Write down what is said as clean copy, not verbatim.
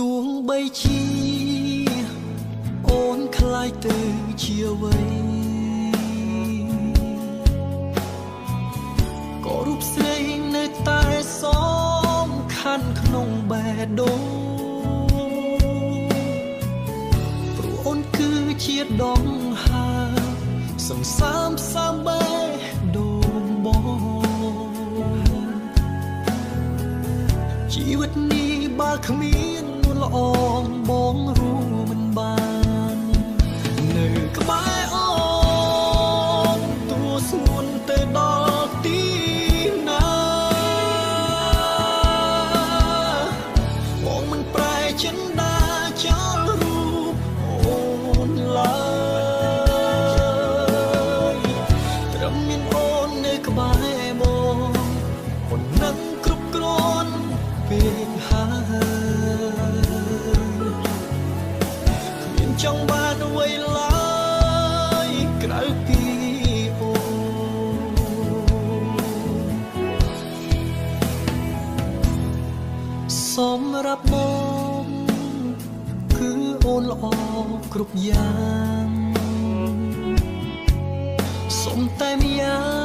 ទួងបីជាអូនខ្លាយទៅជាអ្វីក៏រូបស្រីនៅតែសំខាន់ក្នុងបេះដូងព្រោះអូនគឺជាដងហើសន្សើមផ្សាំបេះដូងបងជីវិតនេះបើគ្មាននួនល្អបងรู้មិនបាននៅក្បែរអូនទួស្ងួនទៅដល់ទីណាបងមិនប្រែចិនដាចោលរូបអូនឡើយត្រឹមមានអូននៅក្បែរបងអូននឹងគ្រប់គ្រាន់ពេកហើយចង់បានអ្វីឡើយក្រៅពីអូសម្រាប់បងគឺអូនល្អគ្រប់យ៉ាងសុំតែម្យ៉ាង